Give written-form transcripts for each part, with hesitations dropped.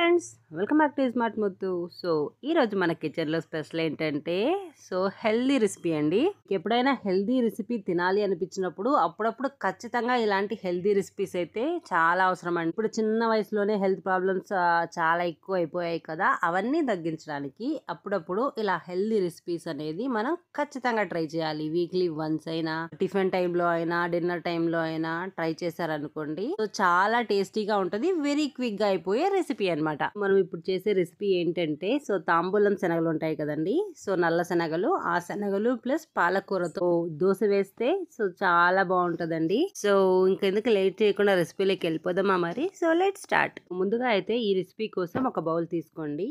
Friends, welcome back to smart Muthu. So ఈ రోజు మన కిచెన్లో స్పెషల్ ఏంటంటే హెల్దీ రెసిపీ అండి. ఎప్పుడైనా హెల్దీ రెసిపీ తినాలి అనిపించినప్పుడు అప్పుడప్పుడు ఖచ్చితంగా ఇలాంటి హెల్దీ రెసిపీస్ అయితే చాలా అవసరం అండి. ఇప్పుడు చిన్న వయసులోనే హెల్త్ ప్రాబ్లమ్స్ చాలా ఎక్కువ అయిపోయాయి కదా, అవన్నీ తగ్గించడానికి అప్పుడప్పుడు ఇలా హెల్దీ రెసిపీస్ అనేది మనం ఖచ్చితంగా ట్రై చేయాలి. వీక్లీ వన్స్ అయినా, టిఫిన్ టైంలో అయినా, డిన్నర్ టైంలో అయినా ట్రై చేశారనుకోండి, సో చాలా టేస్టీగా ఉంటది. వెరీ క్విక్ గా అయిపోయే రెసిపీ అన్నమాట. మనం ఇప్పుడు చేసే రెసిపీ ఏంటంటే తాంబూలం శనగలు ఉంటాయి కదండి, నల్ల శనగలు, ఆ శనగలు ప్లస్ పాలకూరతో దోశ వేస్తే చాలా బాగుంటదండి. ఇంకెందుకు లేట్ చేయకుండా రెసిపీలోకి వెళ్ళిపోదామా మరి. Let start. ముందుగా అయితే ఈ రెసిపీ కోసం ఒక బౌల్ తీసుకోండి.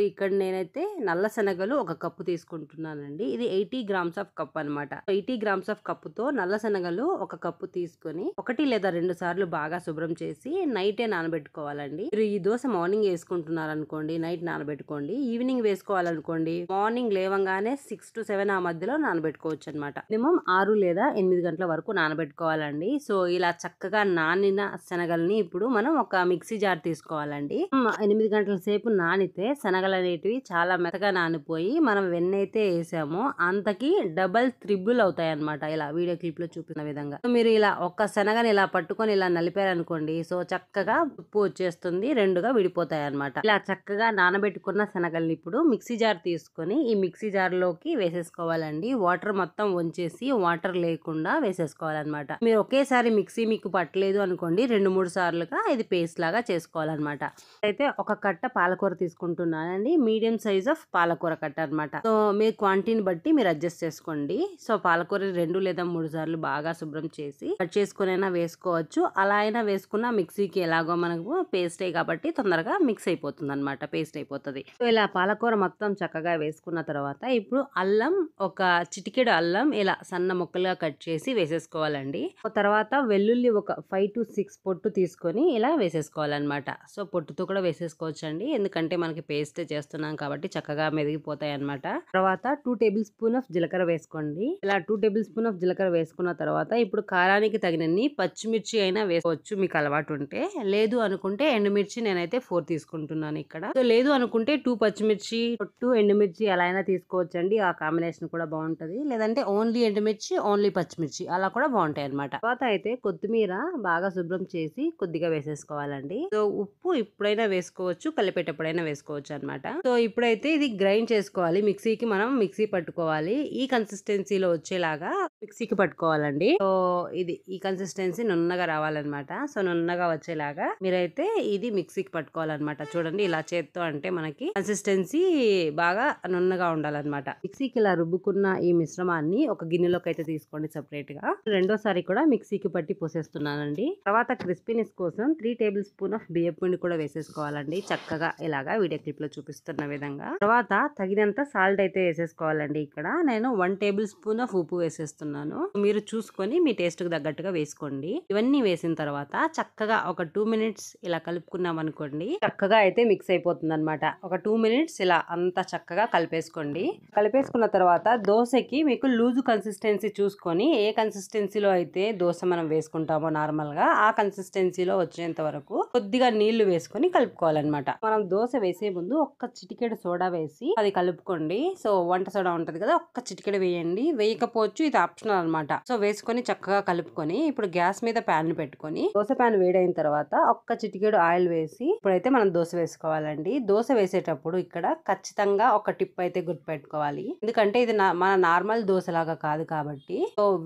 ఇక్కడ నేనైతే నల్ల శనగలు ఒక కప్పు తీసుకుంటున్నానండి. ఇది 80 గ్రామ్స్ ఆఫ్ కప్ అనమాట. 80 గ్రామ్స్ ఆఫ్ కప్పుతో నల్ల శనగలు ఒక కప్పు తీసుకొని 1 లేదా 2 సార్లు బాగా శుభ్రం చేసి నైటే నానబెట్టుకోవాలండి. మీరు ఈ దోశ మార్నింగ్ వేసుకుంటున్నారు అనుకోండి, నైట్ నానబెట్టుకోండి. ఈవినింగ్ వేసుకోవాలనుకోండి, మార్నింగ్ లేవంగానే 6 to 7 ఆ మధ్యలో నానబెట్టుకోవచ్చు అనమాట. మినిమం 6 లేదా 8 గంటల వరకు నానబెట్టుకోవాలండి. ఇలా చక్కగా నానిన శనగల్ని ఇప్పుడు మనం ఒక మిక్సీ జార్ తీసుకోవాలండి. 8 గంటల సేపు నానితే శనగలు అనేటివి చాలా మెత్తగా నానిపోయి మనం వెన్నైతే వేసామో అంతకి డబల్ త్రిబుల్ అవుతాయి అనమాట. ఇలా వీడియో క్లిప్ లో చూపిన విధంగా మీరు ఇలా ఒక్క శనగని ఇలా పట్టుకొని ఇలా నలిపారనుకోండి, చక్కగా ఉప్పు వచ్చేస్తుంది, రెండుగా విడిపోతాయి అనమాట. ఇలా చక్కగా నానబెట్టుకున్న శనగల్ని ఇప్పుడు మిక్సీ జార్ తీసుకొని ఈ మిక్సీ జార్ లోకి వేసేసుకోవాలండి. వాటర్ మొత్తం వంచేసి వాటర్ లేకుండా వేసేసుకోవాలన్నమాట. మీరు ఒకేసారి మిక్సీ మీకు పట్టలేదు అనుకోండి, 2-3 సార్లుగా ఇది పేస్ట్ లాగా చేసుకోవాలన్నమాట. అయితే ఒక కట్ట పాలకూర తీసుకుంటున్నానండి. మీడియం సైజ్ ఆఫ్ పాలకూర కట్ట అనమాట. మీ క్వాంటిటీని బట్టి మీరు అడ్జస్ట్ చేసుకోండి. పాలకూర 2 లేదా 3 సార్లు బాగా శుభ్రం చేసి కట్ చేసుకుని అయినా వేసుకోవచ్చు. అలా అయినా వేసుకున్న మిక్సీకి ఎలాగో మనకు పేస్టే కాబట్టి తొందరగా మిక్స్ అయిపోతుంది అనమాట, పేస్ట్ అయిపోతుంది. ఇలా పాలకూర మొత్తం చక్కగా వేసుకున్న తర్వాత ఇప్పుడు అల్లం, ఒక చిటికెడు అల్లం ఇలా సన్న ముక్కలుగా కట్ చేసి వేసేసుకోవాలండి. తర్వాత వెల్లుల్లి ఒక 5 to 6 పొట్టు తీసుకొని ఇలా వేసేసుకోవాలన్నమాట. పొట్టుతో కూడా వేసేసుకోవచ్చు అండి, ఎందుకంటే మనకి పేస్ట్ చేస్తున్నాం కాబట్టి చక్కగా మెదిగిపోతాయి అనమాట. తర్వాత 2 టేబుల్ స్పూన్ ఆఫ్ జీలకర్ర వేసుకోండి. ఇలా 2 టేబుల్ స్పూన్ ఆఫ్ జీలకర్ర వేసుకున్న తర్వాత ఇప్పుడు కారానికి తగినన్ని పచ్చిమిర్చి అయినా వేసుకోవచ్చు మీకు అలవాటు ఉంటే. లేదు అనుకుంటే ఎండుమిర్చి నేనైతే 4 తీసుకుంటున్నాను ఇక్కడ. లేదు అనుకుంటే 2 పచ్చిమిర్చి, 2 ఎండుమిర్చి అలా అయినా తీసుకోవచ్చు అండి. ఆ కాంబినేషన్ కూడా బాగుంటది. లేదంటే ఓన్లీ ఎండుమిర్చి, ఓన్లీ పచ్చిమిర్చి అలా కూడా బాగుంటాయి అనమాట. తర్వాత అయితే కొత్తిమీర బాగా శుభ్రం చేసి కొద్దిగా వేసేసుకోవాలండి. ఉప్పు ఇప్పుడైనా వేసుకోవచ్చు, కలిపేటప్పుడైనా వేసుకోవచ్చు అనమాట. ఇప్పుడైతే ఇది గ్రైండ్ చేసుకోవాలి. మిక్సీకి మనం మిక్సీ పట్టుకోవాలి. ఈ కన్సిస్టెన్సీలో వచ్చేలాగా మిక్సీకి పట్టుకోవాలండి. ఇది ఈ కన్సిస్టెన్సీ నున్నగా రావాలన్నమాట. నున్నగా వచ్చేలాగా మీరైతే ఇది మిక్సీకి పట్టుకోవాలన్నమాట. చూడండి, ఇలా చేత్తో అంటే మనకి కన్సిస్టెన్సీ బాగా నున్నగా ఉండాలన్నమాట. మిక్సీకి ఇలా రుబ్బుకున్న ఈ మిశ్రమాన్ని ఒక గిన్నెలోకి అయితే తీసుకోండి సెపరేట్ గా. రెండోసారి కూడా మిక్సీకి పట్టి పోసేస్తున్నానండి. తర్వాత క్రిస్పీనెస్ కోసం 3 టేబుల్ స్పూన్ ఆఫ్ బియ్యం పిండి కూడా వేసేసుకోవాలండి, చక్కగా ఇలాగా వీడియో క్లిప్ లో చూపిస్తున్న విధంగా. తర్వాత తగినంత సాల్ట్ అయితే వేసేసుకోవాలండి. ఇక్కడ నేను 1 టేబుల్ స్పూన్ ఆఫ్ ఉప్పు వేసేస్తున్నాను. మీరు చూసుకొని మీ టేస్ట్ కు తగ్గట్టుగా వేసుకోండి. ఇవన్నీ వేసిన తర్వాత చక్కగా ఒక 2 మినిట్స్ ఇలా కలుపుకున్నాం అనుకోండి, చక్కగా అయితే మిక్స్ అయిపోతుంది అనమాట. ఒక 2 మినిట్స్ ఇలా అంతా చక్కగా కలిపేసుకోండి. కలిపేసుకున్న తర్వాత దోశకి మీకు లూజు కన్సిస్టెన్సీ చూసుకొని ఏ కన్సిస్టెన్సీలో అయితే దోశ మనం వేసుకుంటామో నార్మల్ గా ఆ కన్సిస్టెన్సీలో వచ్చేంత వరకు కొద్దిగా నీళ్లు వేసుకొని కలుపుకోవాలన్నమాట. మనం దోశ వేసే ముందు ఒక్క చిటికెడు సోడా వేసి అది కలుపుకోండి. వంట సోడా ఉంటది కదా, ఒక్క చిటికెడు వేయండి. వేయకపోవచ్చు, ఇది ఆప్షనల్ అనమాట. వేసుకొని చక్కగా కలుపుకొని ఇప్పుడు గ్యాస్ మీద ప్యాన్ పెట్టుకొని దోశ ప్యాన్ వేడైన తర్వాత ఒక్క చిటికెడు ఆయిల్ వేసి ఇప్పుడైతే మనం దోశ వేసుకోవాలండి. దోశ వేసేటప్పుడు ఇక్కడ ఖచ్చితంగా ఒక టిప్ అయితే గుర్తుపెట్టుకోవాలి, ఎందుకంటే ఇది మన నార్మల్ దోశ లాగా కాదు కాబట్టి.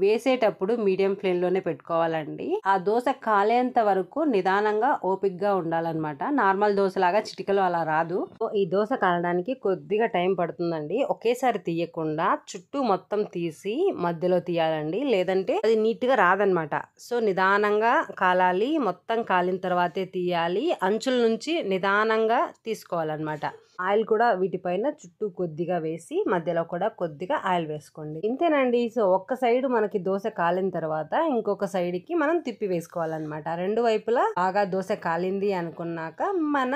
వేసేటప్పుడు మీడియం ఫ్లేమ్ లోనే పెట్టుకోవాలండి. ఆ దోశ కాలేంత వరకు నిదానంగా ఓపిక్ గా ఉండాలన్నమాట. నార్మల్ దోశ లాగా చిటికలో అలా రాదు. ఈ దోశ కాలడానికి కొద్దిగా టైం పడుతుందండి. ఒకేసారి తీయకుండా చుట్టూ మొత్తం తీసి మధ్యలో తీయాలండి, లేదంటే అది నీట్ గా రాదనమాట. నిదానంగా కాలాలి, మొత్తం కాలిన తర్వాతే తీయాలి. అంచుల నుంచి నిదానంగా తీసుకోవాలన్నమాట. ఆయిల్ కూడా వీటిపైన చుట్టూ కొద్దిగా వేసి మధ్యలో కూడా కొద్దిగా ఆయిల్ వేసుకోండి. ఇంతేనండి. సో ఒక్క సైడ్ మనకి దోశ కాలిన తర్వాత ఇంకొక సైడ్ కి మనం తిప్పి వేసుకోవాలన్నమాట. రెండు వైపులా బాగా దోశ కాలింది అనుకున్నాక మన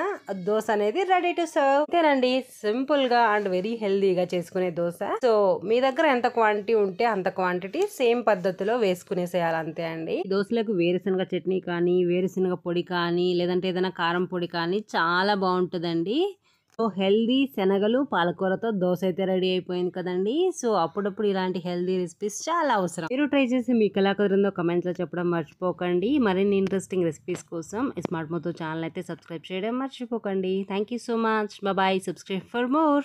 దోశ అనేది రెడీ టు సర్వ్. ఇంతేనండి. సింపుల్ గా అండ్ వెరీ హెల్దీగా చేసుకునే దోశ. సో మీ దగ్గర ఎంత క్వాంటిటీ ఉంటే అంత క్వాంటిటీ సేమ్ పద్ధతిలో వేసుకునేసేయాలి, అంతే అండి. దోశలకు వేరుశనగ చట్నీ కానీ, వేరుశనగ పొడి కానీ, లేదంటే ఏదైనా కారం పొడి కానీ చాలా బాగుంటుందండి. సో హెల్దీ శనగలు పాలకూరతో దోశ అయితే రెడీ అయిపోయింది కదండి. సో అప్పుడప్పుడు ఇలాంటి హెల్దీ రెసిపీస్ చాలా అవసరం. మీరు ట్రై చేసి మీకు ఎలా కుదిరిందో కమెంట్స్ లో చెప్పడం మర్చిపోకండి. మరిన్ని ఇంట్రెస్టింగ్ రెసిపీస్ కోసం స్మార్ట్ మోతో ఛానల్ అయితే సబ్స్క్రైబ్ చేయడం మర్చిపోకండి. Thank you so much. Bye. Subscribe for more.